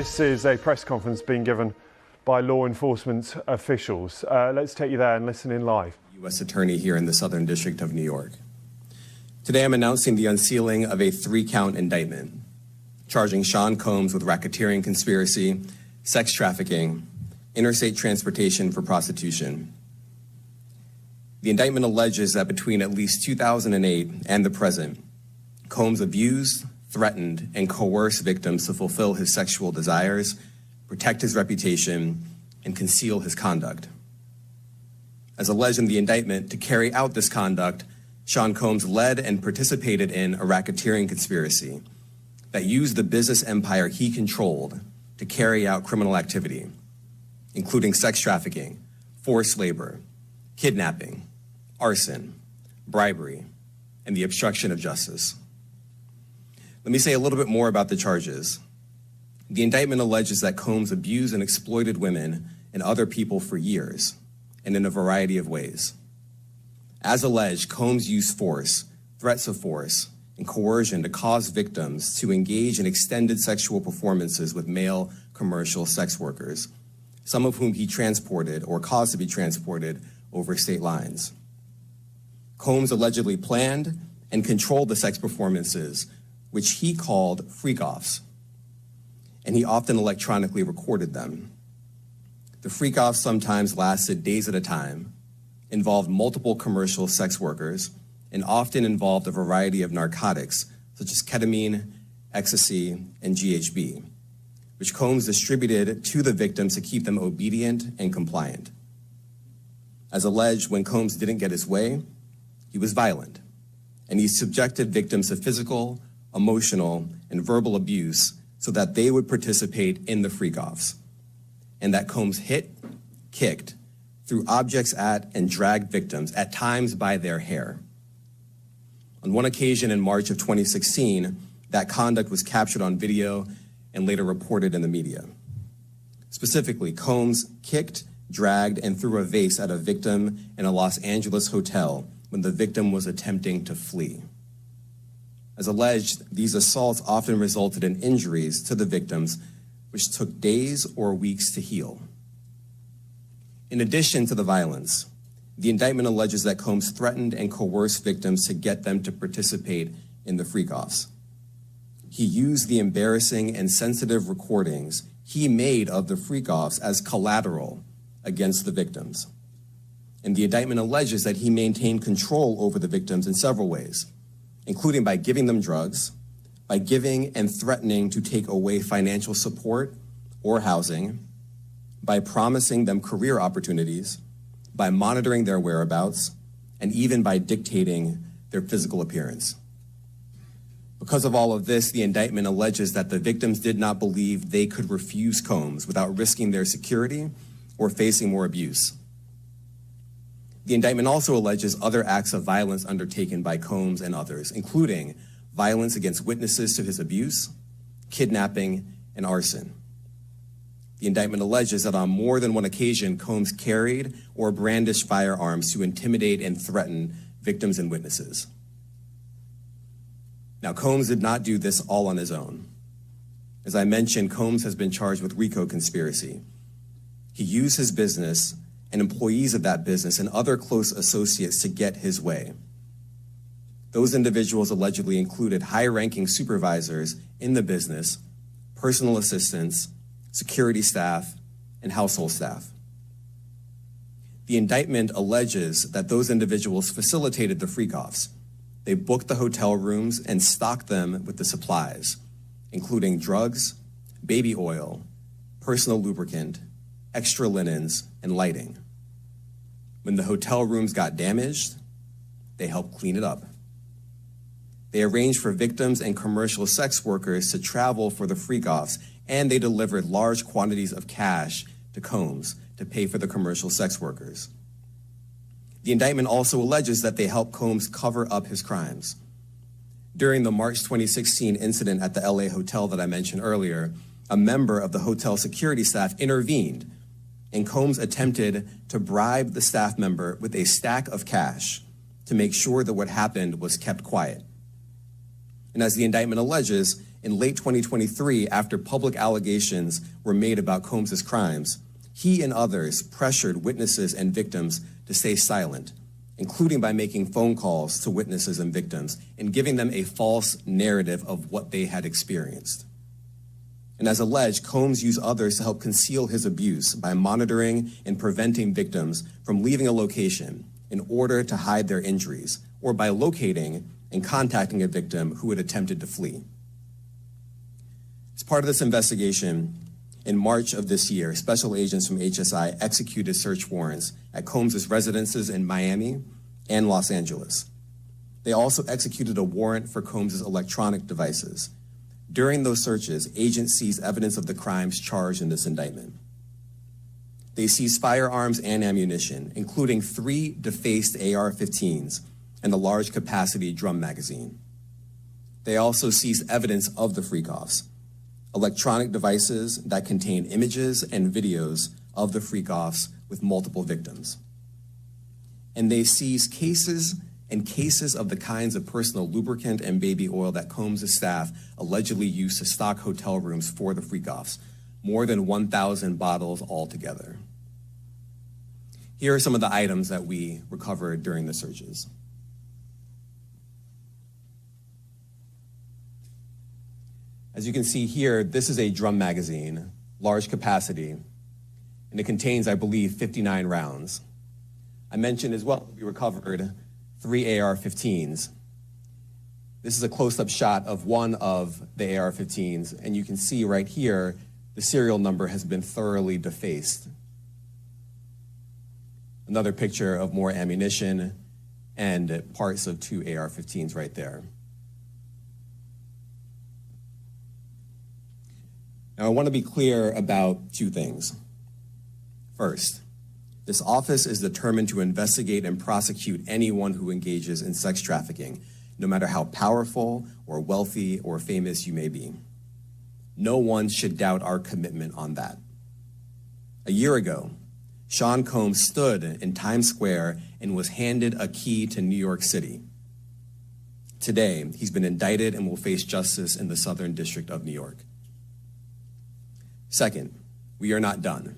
This is a press conference being given by law enforcement officials. Let's take you there and listen in live. U.S. Attorney here in the Southern District of New York. Today I'm announcing the unsealing of a 3-count indictment, charging Sean Combs with racketeering conspiracy, sex trafficking, interstate transportation for prostitution. The indictment alleges that between at least 2008 and the present, Combs abused, threatened, and coerced victims to fulfill his sexual desires, protect his reputation, and conceal his conduct. As alleged in the indictment, to carry out this conduct, Sean Combs led and participated in a racketeering conspiracy that used the business empire he controlled to carry out criminal activity, including sex trafficking, forced labor, kidnapping, arson, bribery, and the obstruction of justice. Let me say a little bit more about the charges. The indictment alleges that Combs abused and exploited women and other people for years, and in a variety of ways. As alleged, Combs used force, threats of force, and coercion to cause victims to engage in extended sexual performances with male commercial sex workers, some of whom he transported or caused to be transported over state lines. Combs allegedly planned and controlled the sex performances, which he called freak-offs, and he often electronically recorded them. The freak-offs sometimes lasted days at a time, involved multiple commercial sex workers, and often involved a variety of narcotics, such as ketamine, ecstasy, and GHB, which Combs distributed to the victims to keep them obedient and compliant. As alleged, when Combs didn't get his way, he was violent, and he subjected victims to physical, emotional, and verbal abuse so that they would participate in the freak-offs, and that Combs hit, kicked, threw objects at, and dragged victims, at times by their hair. On one occasion in March of 2016, that conduct was captured on video and later reported in the media. Specifically, Combs kicked, dragged, and threw a vase at a victim in a Los Angeles hotel when the victim was attempting to flee. As alleged, these assaults often resulted in injuries to the victims, which took days or weeks to heal. In addition to the violence, the indictment alleges that Combs threatened and coerced victims to get them to participate in the freak-offs. He used the embarrassing and sensitive recordings he made of the freak-offs as collateral against the victims. And the indictment alleges that he maintained control over the victims in several ways, including by giving them drugs, by giving and threatening to take away financial support or housing, by promising them career opportunities, by monitoring their whereabouts, and even by dictating their physical appearance. Because of all of this, the indictment alleges that the victims did not believe they could refuse Combs without risking their security or facing more abuse. The indictment also alleges other acts of violence undertaken by Combs and others, including violence against witnesses to his abuse, kidnapping, and arson. The indictment alleges that on more than one occasion, Combs carried or brandished firearms to intimidate and threaten victims and witnesses. Now, Combs did not do this all on his own. As I mentioned, Combs has been charged with RICO conspiracy. He used his business and employees of that business and other close associates to get his way. Those individuals allegedly included high-ranking supervisors in the business, personal assistants, security staff, and household staff. The indictment alleges that those individuals facilitated the freak-offs. They booked the hotel rooms and stocked them with the supplies, including drugs, baby oil, personal lubricant, extra linens, and lighting. When the hotel rooms got damaged, they helped clean it up. They arranged for victims and commercial sex workers to travel for the freak-offs, and they delivered large quantities of cash to Combs to pay for the commercial sex workers. The indictment also alleges that they helped Combs cover up his crimes. During the March 2016 incident at the LA hotel that I mentioned earlier, a member of the hotel security staff intervened, and Combs attempted to bribe the staff member with a stack of cash to make sure that what happened was kept quiet. And as the indictment alleges, in late 2023, after public allegations were made about Combs' crimes, he and others pressured witnesses and victims to stay silent, including by making phone calls to witnesses and victims and giving them a false narrative of what they had experienced. And as alleged, Combs used others to help conceal his abuse by monitoring and preventing victims from leaving a location in order to hide their injuries, or by locating and contacting a victim who had attempted to flee. As part of this investigation, in March of this year, special agents from HSI executed search warrants at Combs' residences in Miami and Los Angeles. They also executed a warrant for Combs' electronic devices. During those searches, agents seized evidence of the crimes charged in this indictment. They seized firearms and ammunition, including 3 defaced AR-15s and a large capacity drum magazine. They also seized evidence of the freak-offs, electronic devices that contain images and videos of the freak-offs with multiple victims. And they seized cases and cases of the kinds of personal lubricant and baby oil that Combs' staff allegedly used to stock hotel rooms for the freak-offs, more than 1,000 bottles altogether. Here are some of the items that we recovered during the searches. As you can see here, this is a drum magazine, large capacity, and it contains, I believe, 59 rounds. I mentioned as well, we recovered 3 AR-15s. This is a close-up shot of one of the AR-15s, and you can see right here, the serial number has been thoroughly defaced. Another picture of more ammunition and parts of 2 AR-15s right there. Now, I want to be clear about 2 things. First, this office is determined to investigate and prosecute anyone who engages in sex trafficking, no matter how powerful or wealthy or famous you may be. No one should doubt our commitment on that. A year ago, Sean Combs stood in Times Square and was handed a key to New York City. Today, he's been indicted and will face justice in the Southern District of New York. Second, we are not done.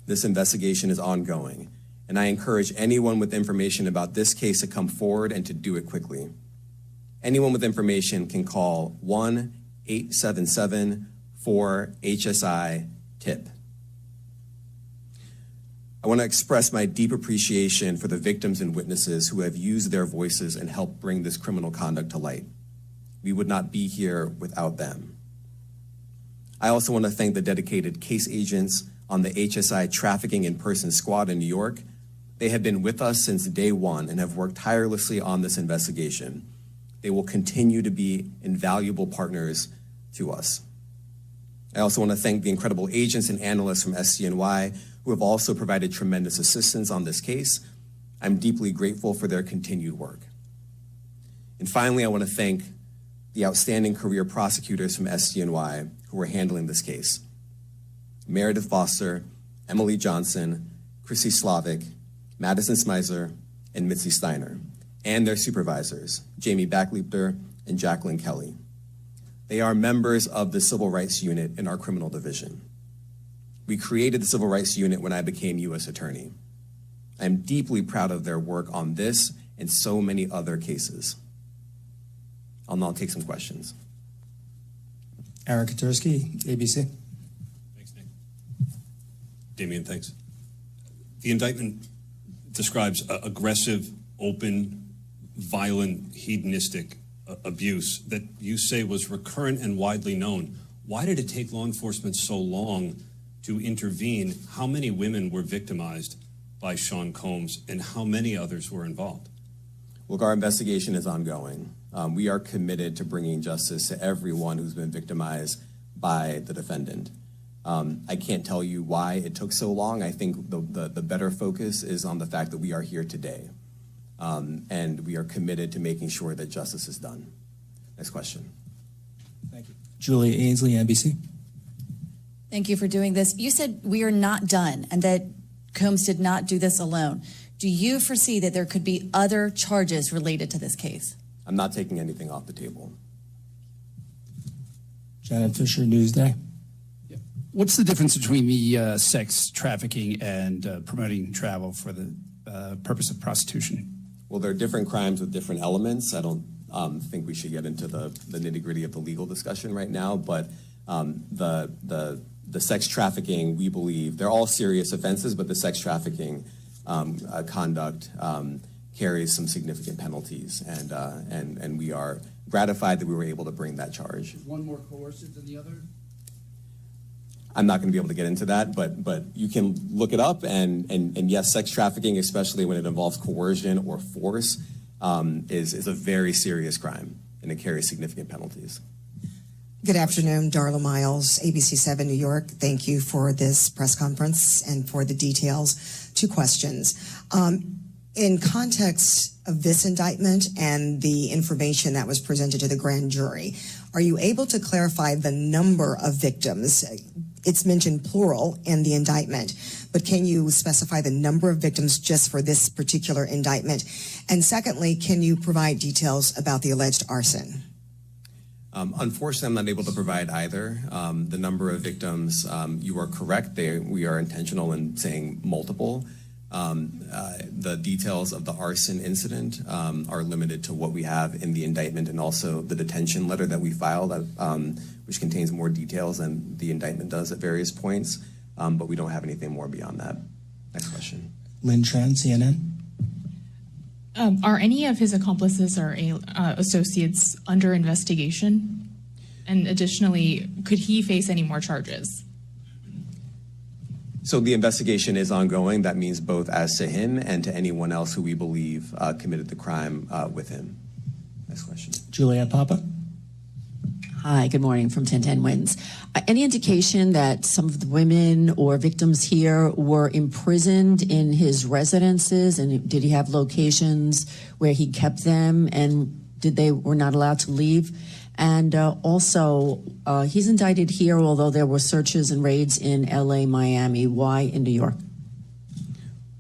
This investigation is ongoing, and I encourage anyone with information about this case to come forward and to do it quickly. Anyone with information can call 1-877-4HSI-TIP. I want to express my deep appreciation for the victims and witnesses who have used their voices and helped bring this criminal conduct to light. We would not be here without them. I also want to thank the dedicated case agents on the HSI Trafficking in Person Squad in New York. They have been with us since day one and have worked tirelessly on this investigation. They will continue to be invaluable partners to us. I also want to thank the incredible agents and analysts from SCNY who have also provided tremendous assistance on this case. I'm deeply grateful for their continued work. And finally, I want to thank the outstanding career prosecutors from SCNY who are handling this case. Meredith Foster, Emily Johnson, Chrissy Slavic, Madison Smizer, and Mitzi Steiner, and their supervisors, Jamie Backleeper and Jacqueline Kelly. They are members of the Civil Rights Unit in our criminal division. We created the Civil Rights Unit when I became U.S. Attorney. I'm deeply proud of their work on this and so many other cases. I'll now take some questions. Eric Katursky, ABC. Thanks, Nick. Damian, thanks. The indictment describes aggressive, open, violent, hedonistic abuse that you say was recurrent and widely known. Why did it take law enforcement so long to intervene? How many women were victimized by Sean Combs, and how many others were involved? Look, our investigation is ongoing. We are committed to bringing justice to everyone who's been victimized by the defendant. I can't tell you why it took so long. I think the better focus is on the fact that we are here today. And we are committed to making sure that justice is done. Next question. Thank you. Julia Ainsley, NBC. Thank you for doing this. You said we are not done and that Combs did not do this alone. Do you foresee that there could be other charges related to this case? I'm not taking anything off the table. Janet Fisher, Newsday. What's the difference between the sex trafficking and promoting travel for the purpose of prostitution? Well, there are different crimes with different elements. I don't think we should get into the nitty-gritty of the legal discussion right now, but the sex trafficking, we believe, they're all serious offenses, but the sex trafficking conduct carries some significant penalties, and we are gratified that we were able to bring that charge. Is one more coercive than the other? I'm not going to be able to get into that, but you can look it up, and yes, sex trafficking, especially when it involves coercion or force, is a very serious crime, and it carries significant penalties. Good afternoon, Darla Miles, ABC7 New York. Thank you for this press conference and for the details. 2 questions. In context of this indictment and the information that was presented to the grand jury, are you able to clarify the number of victims? It's mentioned plural in the indictment, but can you specify the number of victims just for this particular indictment? And secondly, can you provide details about the alleged arson? Unfortunately, I'm not able to provide either. The number of victims, you are correct. We are intentional in saying multiple. The details of the arson incident are limited to what we have in the indictment and also the detention letter that we filed, which contains more details than the indictment does at various points, but we don't have anything more beyond that. Next question. Lynn Tran, CNN. Are any of his accomplices or associates under investigation? And additionally, could he face any more charges? So the investigation is ongoing. That means both as to him and to anyone else who we believe committed the crime with him. Next question. Juliette Papa. Hi, good morning from 1010 Wins. Any indication that some of the women or victims here were imprisoned in his residences, and did he have locations where he kept them, and were not allowed to leave? And also, he's indicted here, although there were searches and raids in LA, Miami. Why in New York?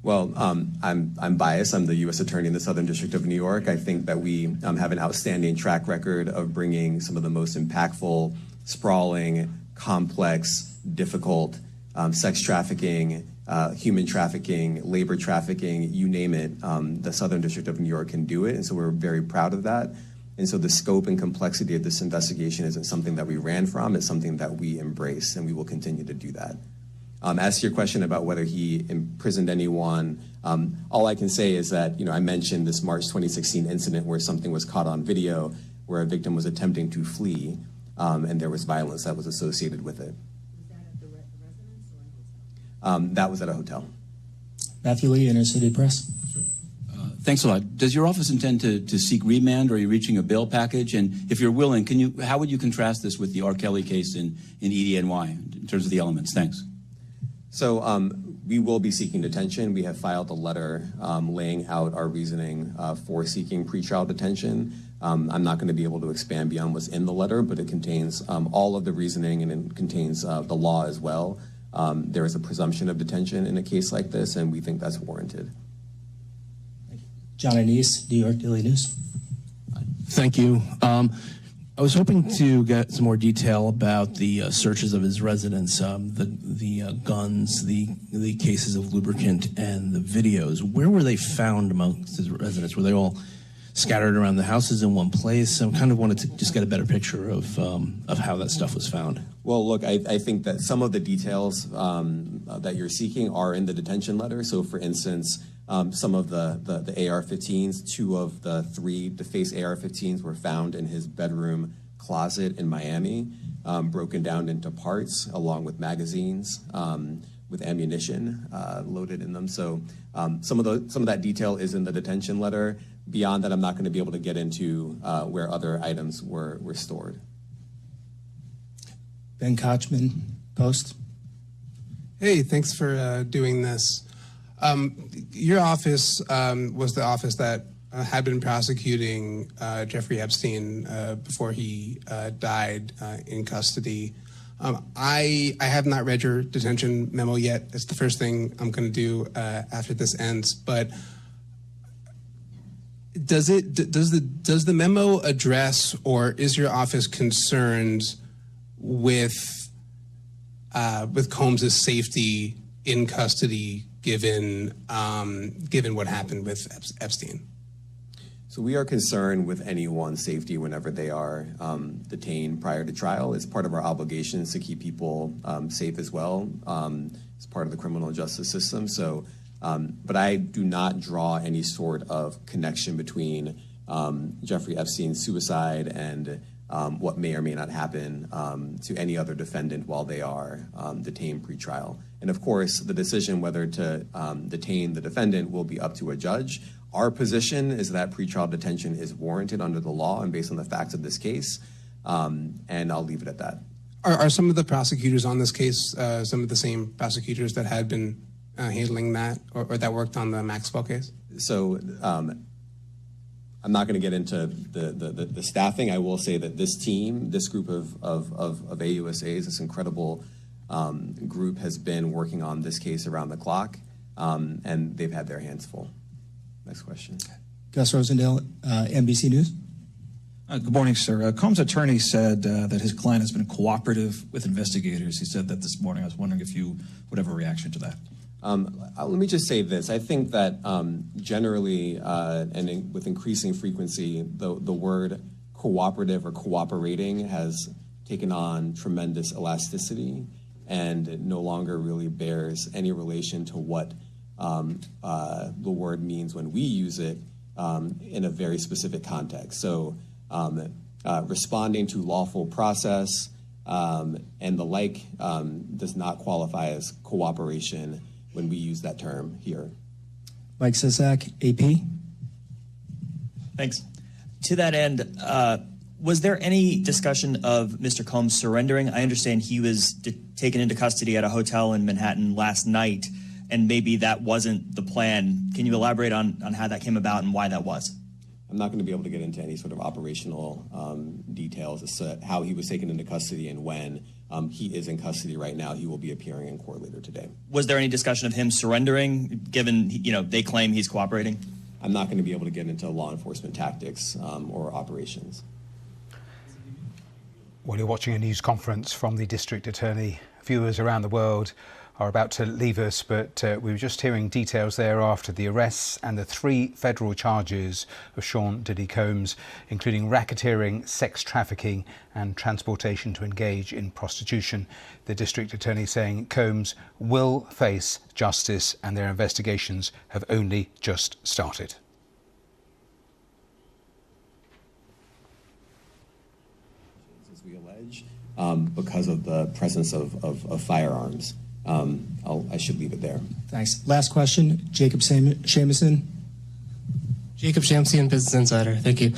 Well, I'm biased. I'm the U.S. Attorney in the Southern District of New York. I think that we have an outstanding track record of bringing some of the most impactful, sprawling, complex, difficult sex trafficking, human trafficking, labor trafficking, you name it. The Southern District of New York can do it, and so we're very proud of that. And so the scope and complexity of this investigation isn't something that we ran from, it's something that we embrace, and we will continue to do that. As to your question about whether he imprisoned anyone, all I can say is that, I mentioned this March 2016 incident where something was caught on video, where a victim was attempting to flee, and there was violence that was associated with it. Was that at the residence or a hotel? That was at a hotel. Matthew Lee, Inner City Press. Thanks a lot. Does your office intend to seek remand, or are you reaching a bail package? And if you're willing, how would you contrast this with the R. Kelly case in EDNY in terms of the elements? Thanks. So we will be seeking detention. We have filed a letter laying out our reasoning for seeking pretrial detention. I'm not going to be able to expand beyond what's in the letter, but it contains all of the reasoning, and it contains the law as well. There is a presumption of detention in a case like this, and we think that's warranted. John Anise, New York Daily News. Thank you. I was hoping to get some more detail about the searches of his residence, the guns, the cases of lubricant, and the videos. Where were they found amongst his residents? Were they all scattered around the houses in one place? I kind of wanted to just get a better picture of how that stuff was found. Well, look, I think that some of the details that you're seeking are in the detention letter. So, for instance, some of the AR-15s, 2 of the 3 defaced AR-15s were found in his bedroom closet in Miami, broken down into parts along with magazines with ammunition loaded in them. So some of that detail is in the detention letter. Beyond that, I'm not going to be able to get into where other items were stored. Ben Kochman, Post. Hey, thanks for doing this. Your office was the office that had been prosecuting Jeffrey Epstein before he died in custody. I have not read your detention memo yet. It's the first thing I'm going to do after this ends. But does the memo address, or is your office concerned with Combs' safety in custody, given what happened with Epstein? So we are concerned with anyone's safety whenever they are detained prior to trial. It's part of our obligations to keep people safe as well. It's part of the criminal justice system. So, but I do not draw any sort of connection between Jeffrey Epstein's suicide and what may or may not happen to any other defendant while they are detained pre-trial. And of course, the decision whether to detain the defendant will be up to a judge. Our position is that pretrial detention is warranted under the law and based on the facts of this case, and I'll leave it at that. Are some of the prosecutors on this case some of the same prosecutors that had been handling that or that worked on the Maxwell case? So I'm not going to get into the staffing. I will say that this team, this group of AUSAs, this incredible group has been working on this case around the clock, and they've had their hands full. Next question. Gus Rosendale, NBC News. Good morning, sir. Combs' attorney said that his client has been cooperative with investigators. He said that this morning. I was wondering if you would have a reaction to that. Let me just say this. I think that generally and with increasing frequency, the word cooperative or cooperating has taken on tremendous elasticity and no longer really bears any relation to what the word means when we use it in a very specific context. So responding to lawful process and the like does not qualify as cooperation when we use that term here. Mike Sisak, AP. Thanks. To that end, was there any discussion of Mr. Combs surrendering? I understand he was taken into custody at a hotel in Manhattan last night, and maybe that wasn't the plan. Can you elaborate on how that came about and why that was? I'm not going to be able to get into any sort of operational details as to how he was taken into custody and when. He is in custody right now. He will be appearing in court later today. Was there any discussion of him surrendering, given they claim he's cooperating? I'm not going to be able to get into law enforcement tactics or operations. Well, you're watching a news conference from the District Attorney. Viewers around the world are about to leave us, but we were just hearing details there after the arrests and the 3 federal charges of Sean Diddy Combs, including racketeering, sex trafficking and transportation to engage in prostitution. The District Attorney saying Combs will face justice and their investigations have only just started. As we allege, because of the presence of firearms. I should leave it there. Thanks. Last question, Jacob Shamison. Jacob Shamsian, Business Insider. Thank you.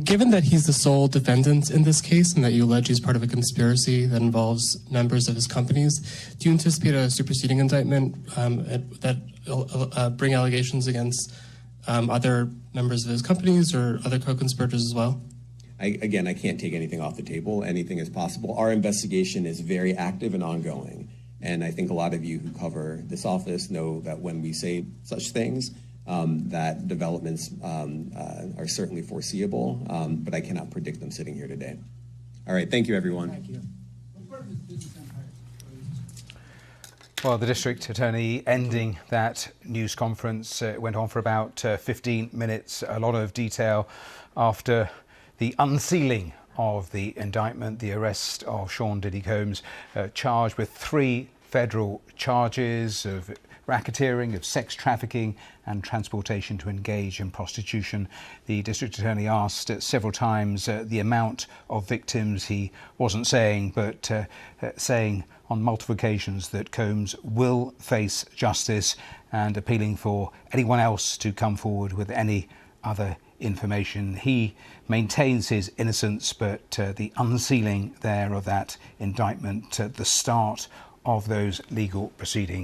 Given that he's the sole defendant in this case and that you allege he's part of a conspiracy that involves members of his companies, do you anticipate a superseding indictment that bring allegations against other members of his companies or other co-conspirators as well? Again, I can't take anything off the table. Anything is possible. Our investigation is very active and ongoing. And I think a lot of you who cover this office know that when we say such things, that developments are certainly foreseeable, but I cannot predict them sitting here today. All right, thank you, everyone. Thank you. Well, the District Attorney ending that news conference went on for about 15 minutes. A lot of detail after the unsealing of the indictment, the arrest of Sean Diddy Combs, charged with 3 federal charges of racketeering, of sex trafficking and transportation to engage in prostitution. The District Attorney asked several times the amount of victims. He wasn't saying, but saying on multiple occasions that Combs will face justice and appealing for anyone else to come forward with any other information. He maintains his innocence, but the unsealing there of that indictment at the start of those legal proceedings